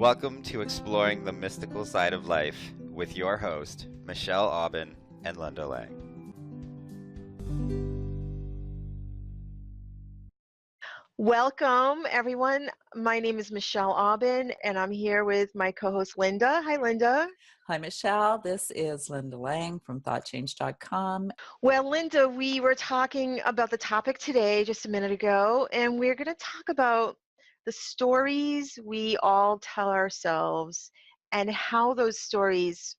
Welcome to Exploring the Mystical Side of Life with your host, Michelle Aubin and Linda Lang. Welcome, everyone. My name is Michelle Aubin, and I'm here with my co-host, Linda. Hi, Linda. Hi, Michelle. This is Linda Lang from thoughtchange.com. Well, Linda, we were talking about the topic today just a minute ago, and we're going to talk about the stories we all tell ourselves and how those stories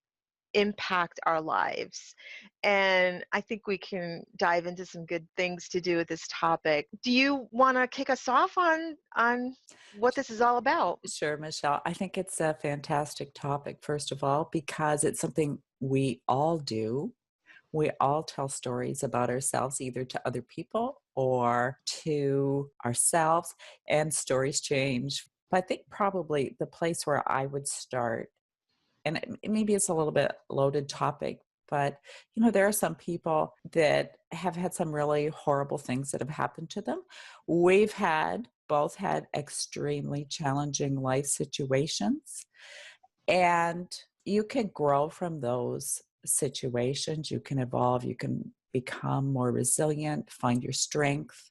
impact our lives. And I think we can dive into some good things to do with this topic. Do you want to kick us off on what this is all about? Sure, Michelle. I think it's a fantastic topic, first of all, because it's something we all do. We all tell stories about ourselves, either to other people or to ourselves, and stories change. But I think probably the place where I would start, and maybe it's a little bit loaded topic, but there are some people that have had some really horrible things that have happened to them. We've both had extremely challenging life situations, and you can grow from those situations. You can evolve, you can become more resilient, find your strength,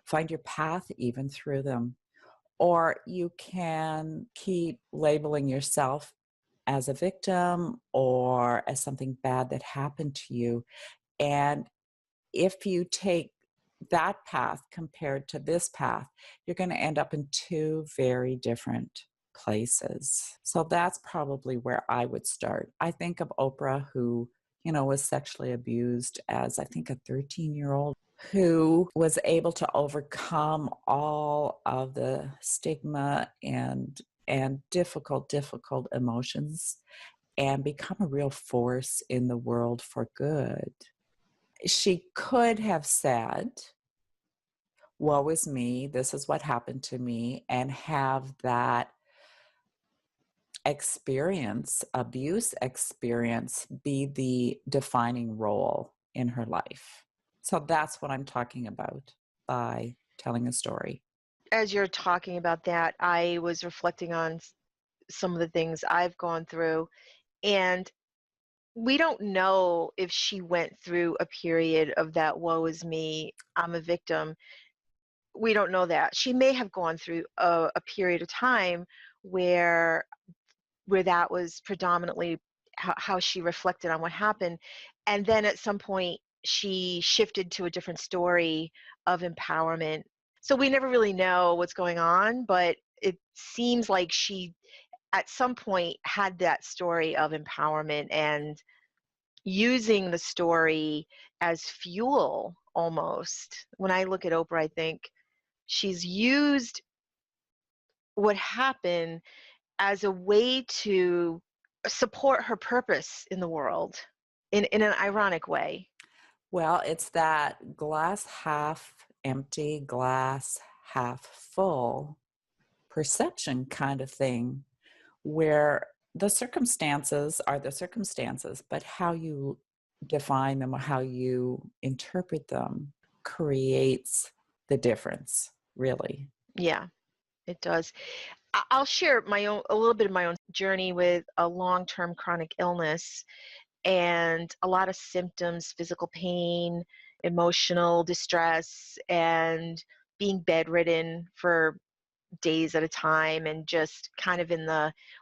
find your path even through them. Or you can keep labeling yourself as a victim or as something bad that happened to you. And if you take that path compared to this path, you're going to end up in two very different places. So that's probably where I would start. I think of Oprah, who, was sexually abused as, I think, a 13-year-old, who was able to overcome all of the stigma and difficult emotions and become a real force in the world for good. She could have said, woe is me, this is what happened to me, and have that abuse experience, be the defining role in her life. So that's what I'm talking about by telling a story. As you're talking about that, I was reflecting on some of the things I've gone through, and we don't know if she went through a period of that woe is me, I'm a victim. We don't know that. She may have gone through a period of time where that was predominantly how she reflected on what happened. And then at some point, she shifted to a different story of empowerment. So we never really know what's going on, but it seems like she, at some point, had that story of empowerment and using the story as fuel almost. When I look at Oprah, I think she's used what happened as a way to support her purpose in the world in an ironic way. Well, it's that glass half empty, glass half full perception kind of thing, where the circumstances are the circumstances, but how you define them or how you interpret them creates the difference, really. Yeah, it does. I'll share a little bit of my own journey with a long-term chronic illness and a lot of symptoms, physical pain, emotional distress, and being bedridden for days at a time, and just kind of in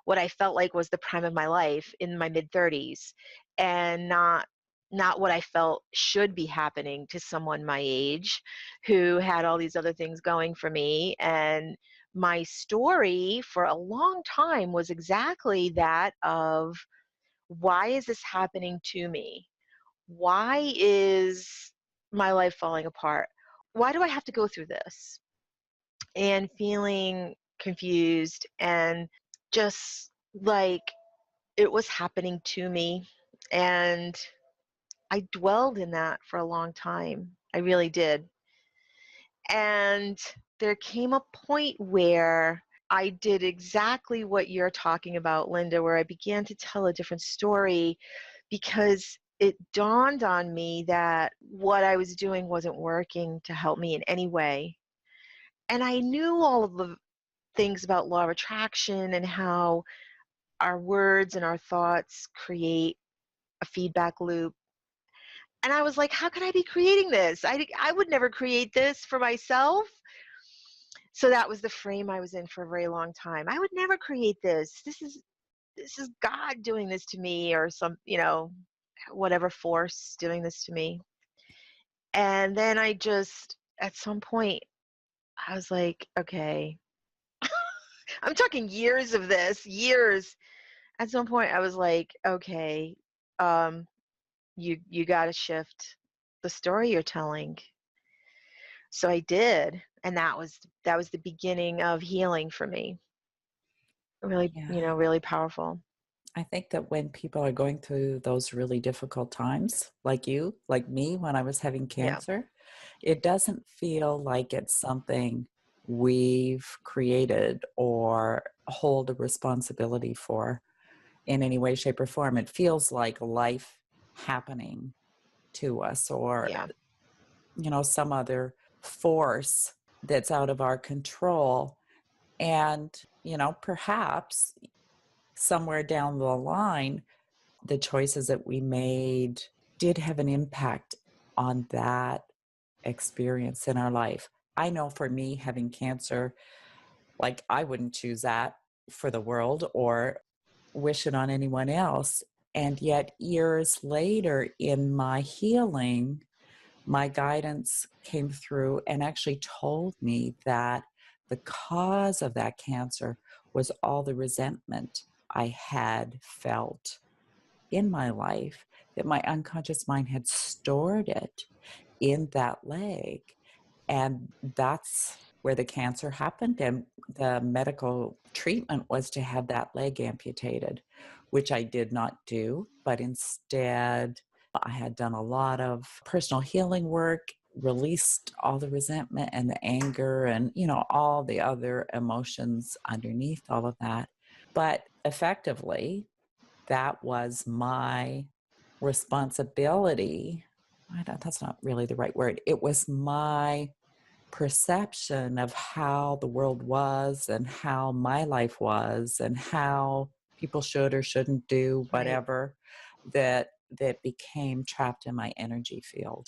what I felt like was the prime of my life in my mid-30s, and not what I felt should be happening to someone my age who had all these other things going for me. And my story for a long time was exactly that of, why is this happening to me? Why is my life falling apart? Why do I have to go through this? And feeling confused and just like it was happening to me. And I dwelled in that for a long time. I really did. And there came a point where I did exactly what you're talking about, Linda, where I began to tell a different story because it dawned on me that what I was doing wasn't working to help me in any way. And I knew all of things about law of attraction and how our words and our thoughts create a feedback loop. And I was like, how can I be creating this? I would never create this for myself. So that was the frame I was in for a very long time. I would never create this. This is God doing this to me, or some, whatever force doing this to me. And then I just, at some point, I was like, okay, I'm talking years of this, years. At some point, I was like, okay, um, you got to shift the story you're telling. So I did, and that was the beginning of healing for me. Really, Yeah. really powerful. I think that when people are going through those really difficult times, like you, like me, when I was having Yeah, cancer, it doesn't feel like it's something we've created or hold a responsibility for in any way, shape, or form. It feels like life happening to us, or, yeah, some other force that's out of our control. And, perhaps somewhere down the line, the choices that we made did have an impact on that experience in our life. I know for me, having cancer, like I wouldn't choose that for the world or wish it on anyone else. And yet, years later in my healing, my guidance came through and actually told me that the cause of that cancer was all the resentment I had felt in my life, that my unconscious mind had stored it in that leg. And that's where the cancer happened. And the medical treatment was to have that leg amputated, which I did not do, but instead I had done a lot of personal healing work, released all the resentment and the anger and, all the other emotions underneath all of that. But effectively, that was my responsibility. That's not really the right word. It was my perception of how the world was and how my life was and how people should or shouldn't do right. whatever that became trapped in my energy field.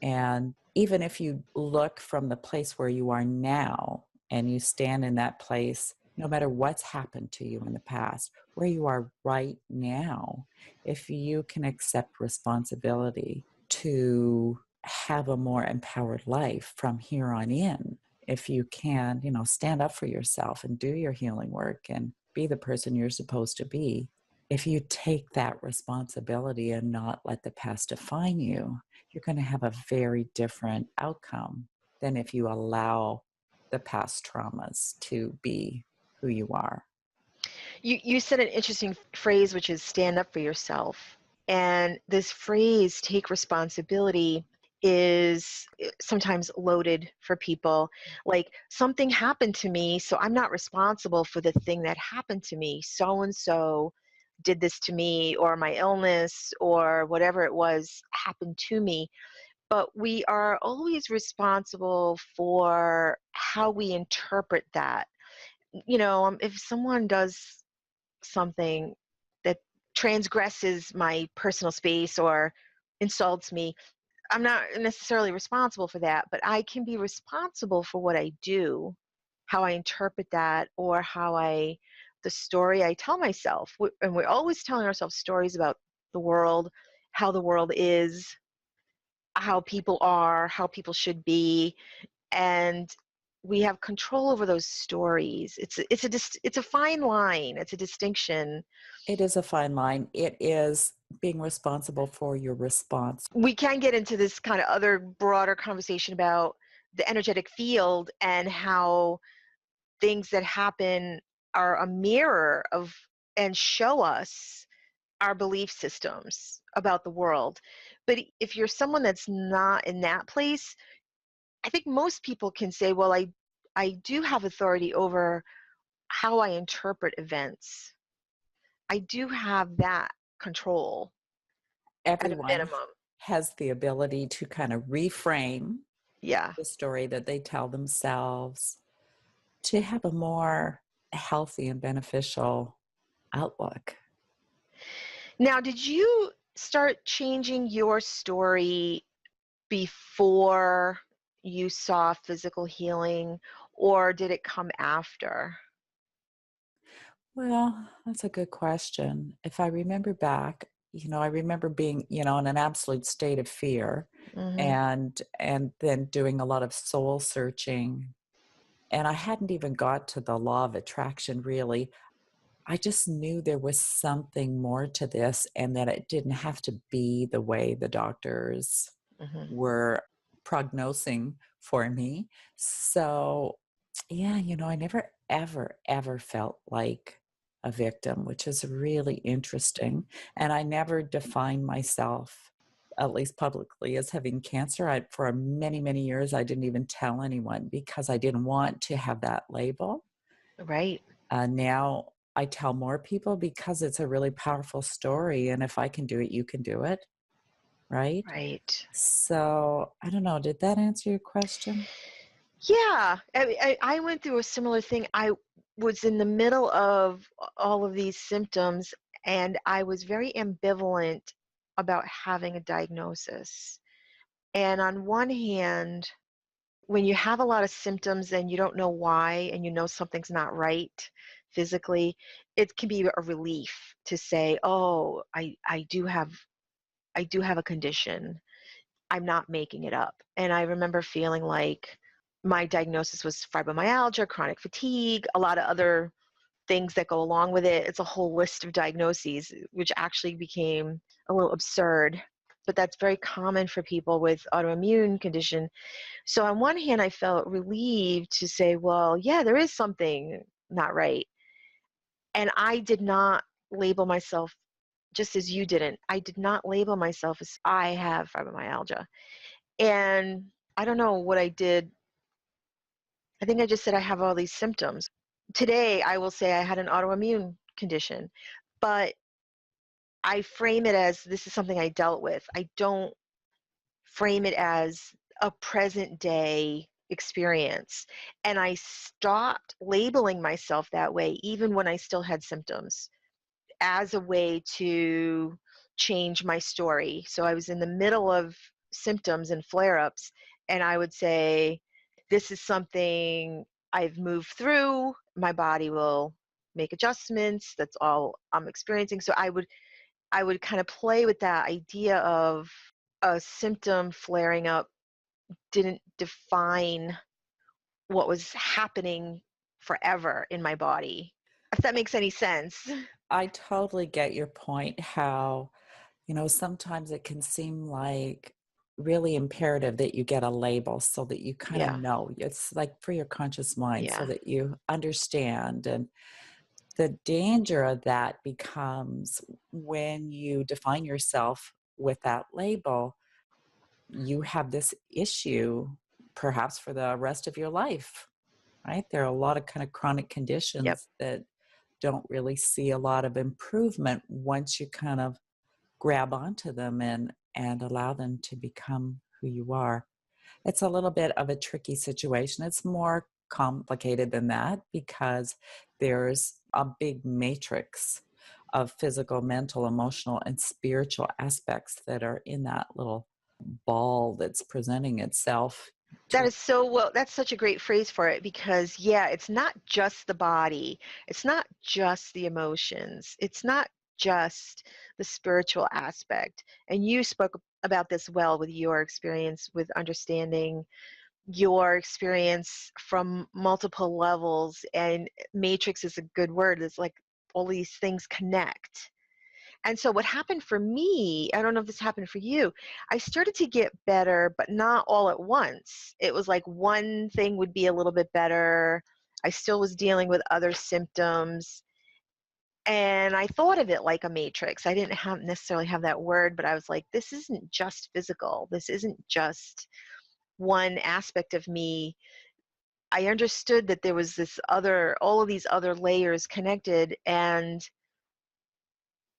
And even if you look from the place where you are now and you stand in that place, no matter what's happened to you in the past, where you are right now, if you can accept responsibility to have a more empowered life from here on in, if you can, stand up for yourself and do your healing work and be the person you're supposed to be, if you take that responsibility and not let the past define you, you're going to have a very different outcome than if you allow the past traumas to be who you are. You said an interesting phrase, which is stand up for yourself. And this phrase, take responsibility, is sometimes loaded for people. Like, something happened to me, so I'm not responsible for the thing that happened to me. So and so did this to me, or my illness, or whatever it was happened to me. But we are always responsible for how we interpret that. If someone does something that transgresses my personal space or insults me, I'm not necessarily responsible for that, but I can be responsible for what I do, how I interpret that, or the story I tell myself. And we're always telling ourselves stories about the world, how the world is, how people are, how people should be, and we have control over those stories. It's a fine line. It's a distinction. It is a fine line. It is being responsible for your response. We can get into this kind of other broader conversation about the energetic field and how things that happen are a mirror of and show us our belief systems about the world. But if you're someone that's not in that place, I think most people can say, well, I do have authority over how I interpret events. I do have that control at a Everyone minimum. has the ability to kind of reframe Yeah. the story that they tell themselves, to have a more healthy and beneficial outlook. Now, did you start changing your story before you saw physical healing, or did it come after? Well, that's a good question. If I remember back, I remember being, in an absolute state of fear Hmm. and then doing a lot of soul searching. And I hadn't even got to the law of attraction really. I just knew there was something more to this and that it didn't have to be the way the doctors Hmm. were prognosing for me. So, yeah, I never, ever, ever felt like a victim, which is really interesting. And I never defined myself, at least publicly, as having cancer. For many, many years, I didn't even tell anyone because I didn't want to have that label. Right, Now I tell more people because it's a really powerful story. And if I can do it, you can do it. Right. right. So I don't know. Did that answer your question? Yeah, I went through a similar thing. I was in the middle of all of these symptoms, and I was very ambivalent about having a diagnosis. And on one hand, when you have a lot of symptoms and you don't know why, and you know something's not right physically, it can be a relief to say, "Oh, I do have a condition. I'm not making it up." And I remember feeling like my diagnosis was fibromyalgia, chronic fatigue, a lot of other things that go along with it. It's a whole list of diagnoses, which actually became a little absurd. But that's very common for people with autoimmune condition. So on one hand, I felt relieved to say, well, yeah, there is something not right. And I did not label myself, just as you didn't. I did not label myself as I have fibromyalgia. And I don't know what I did. I think I just said I have all these symptoms. Today, I will say I had an autoimmune condition, but I frame it as this is something I dealt with. I don't frame it as a present day experience. And I stopped labeling myself that way, even when I still had symptoms, as a way to change my story. So I was in the middle of symptoms and flare ups, and I would say, this is something I've moved through. My body will make adjustments. That's all I'm experiencing. So I would kind of play with that idea of a symptom flaring up didn't define what was happening forever in my body. If that makes any sense. I totally get your point. How, sometimes it can seem like really imperative that you get a label so that you kind of Yeah, know. It's like for your conscious mind so yeah. that you understand. And the danger of that becomes when you define yourself with that label, you have this issue perhaps for the rest of your life, right? There are a lot of kind of chronic Yep. conditions that don't really see a lot of improvement once you kind of grab onto them and allow them to become who you are. It's a little bit of a tricky situation. It's more complicated than that because there's a big matrix of physical, mental, emotional, and spiritual aspects that are in that little ball that's presenting itself That to. is so well, that's such a great phrase for it because, yeah, it's not just the body, it's not just the emotions, it's not just the spiritual aspect. And you spoke about this well with your experience with understanding your experience from multiple levels. And matrix is a good word. It's like all these things connect. And so what happened for me, I don't know if this happened for you, I started to get better, but not all at once. It was like one thing would be a little bit better. I still was dealing with other symptoms. And I thought of it like a matrix. I didn't necessarily have that word, but I was like, this isn't just physical. This isn't just one aspect of me. I understood that there was all of these other layers connected, and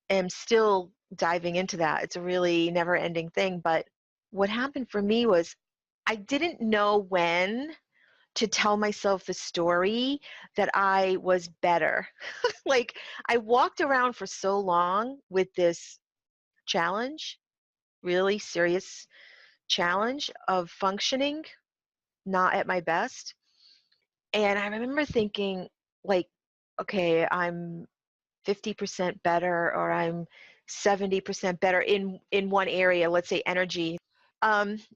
am still diving into that. It's a really never ending thing. But what happened for me was I didn't know when to tell myself the story that I was better. Like, I walked around for so long with this challenge, really serious challenge of functioning not at my best. And I remember thinking, like, okay, I'm 50% better, or I'm 70% better in one area, let's say energy,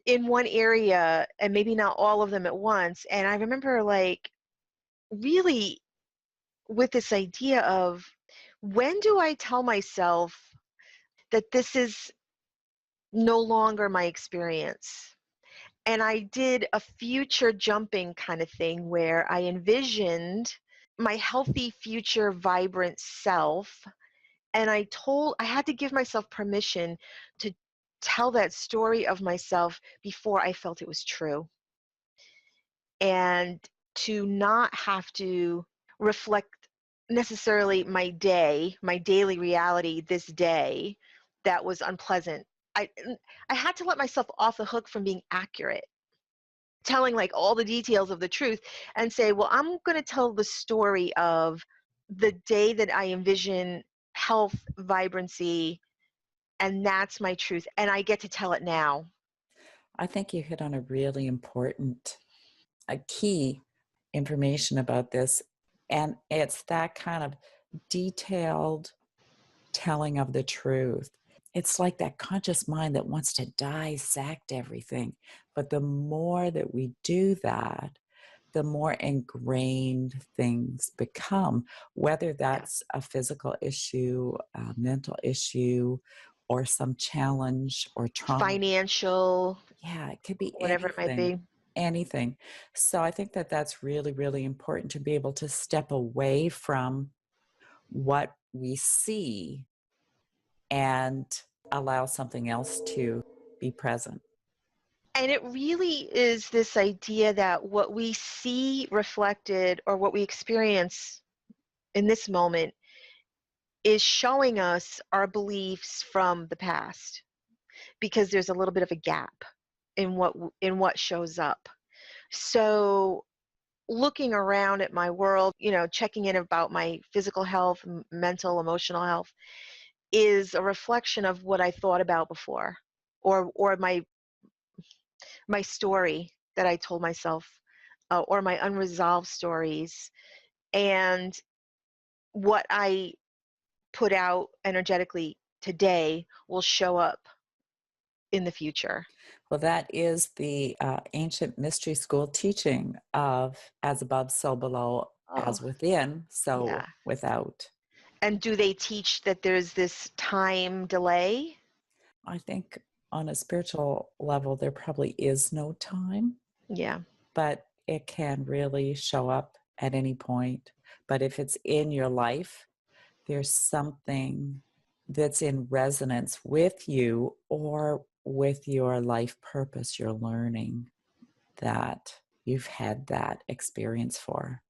in one area, and maybe not all of them at once. And I remember, like, really with this idea of, when do I tell myself that this is no longer my experience? And I did a future jumping kind of thing where I envisioned my healthy, future, vibrant self. And I had to give myself permission to tell that story of myself before I felt it was true. And to not have to reflect necessarily my day, my daily reality this day that was unpleasant. I had to let myself off the hook from being accurate, telling like all the details of the truth, and say, well, I'm going to tell the story of the day that I envision health, vibrancy, and that's my truth. And I get to tell it now. I think you hit on a really important, a key information about this. And it's that kind of detailed telling of the truth. It's like that conscious mind that wants to dissect everything. But the more that we do that, the more ingrained things become, whether Yeah. that's a physical issue, a mental issue, or some challenge or trauma. Financial, Yeah, it could be whatever it might anything, be. anything. So I think that that's really, really important, to be able to step away from what we see and allow something else to be present. And it really is this idea that what we see reflected, or what we experience in this moment, is showing us our beliefs from the past, because there's a little bit of a gap in what shows up. So looking around at my world, checking in about my physical health, mental, emotional health, is a reflection of what I thought about before, or my story that I told myself, or my unresolved stories, and what I put out energetically today will show up in the future. Well, that is the ancient mystery school teaching of as above, so below, Oh, as within, yeah. so without. And do they teach that there's this time delay? I think on a spiritual level, there probably is no time, Yeah. but it can really show up at any point. But if it's in your life, there's something that's in resonance with you or with your life purpose, your learning, that you've had that experience for.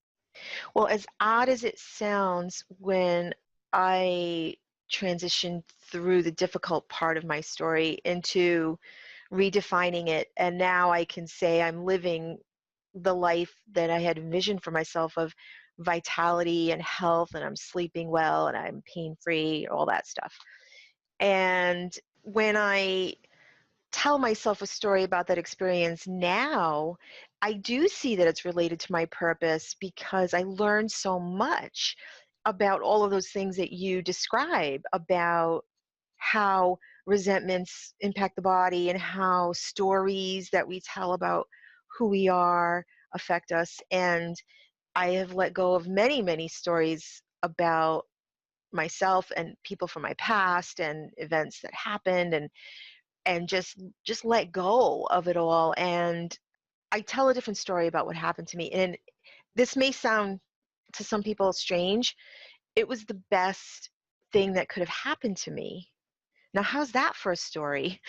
Well, as odd as it sounds, when I transitioned through the difficult part of my story into redefining it, and now I can say I'm living the life that I had envisioned for myself, of vitality and health, and I'm sleeping well, and I'm pain free, all that stuff. And when I tell myself a story about that experience now, I do see that it's related to my purpose, because I learned so much about all of those things that you describe, about how resentments impact the body, and how stories that we tell about who we are affect us. And I have let go of many, many stories about myself and people from my past and events that happened, and just let go of it all. And I tell a different story about what happened to me. And this may sound to some people strange. It was the best thing that could have happened to me. Now, how's that for a story?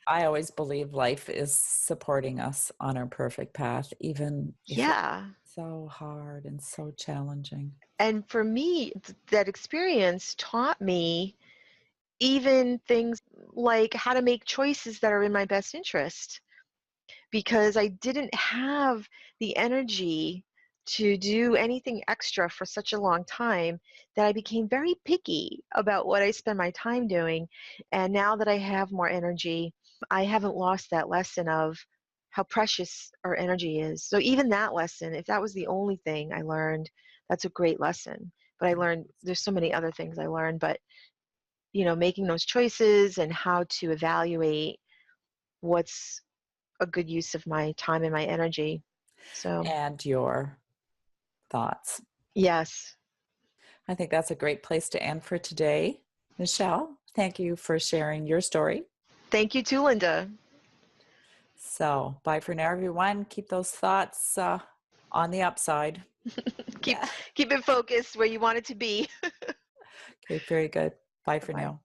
I always believe life is supporting us on our perfect path, even if it's Yeah. so hard and so challenging. And for me, that experience taught me even things like how to make choices that are in my best interest. because I didn't have the energy to do anything extra for such a long time that I became very picky about what I spend my time doing. And now that I have more energy, I haven't lost that lesson of how precious our energy is. So even that lesson, if that was the only thing I learned, that's a great lesson. But I learned there's so many other things I learned, but making those choices and how to evaluate what's a good use of my time and my energy. So, And your thoughts. yes. I think that's a great place to end for today. Michelle, thank you for sharing your story. Thank you too, Linda. So, bye for now, everyone. Keep those thoughts on the upside. Keep it focused where you want it to be. Okay, very good. Bye for Bye. now.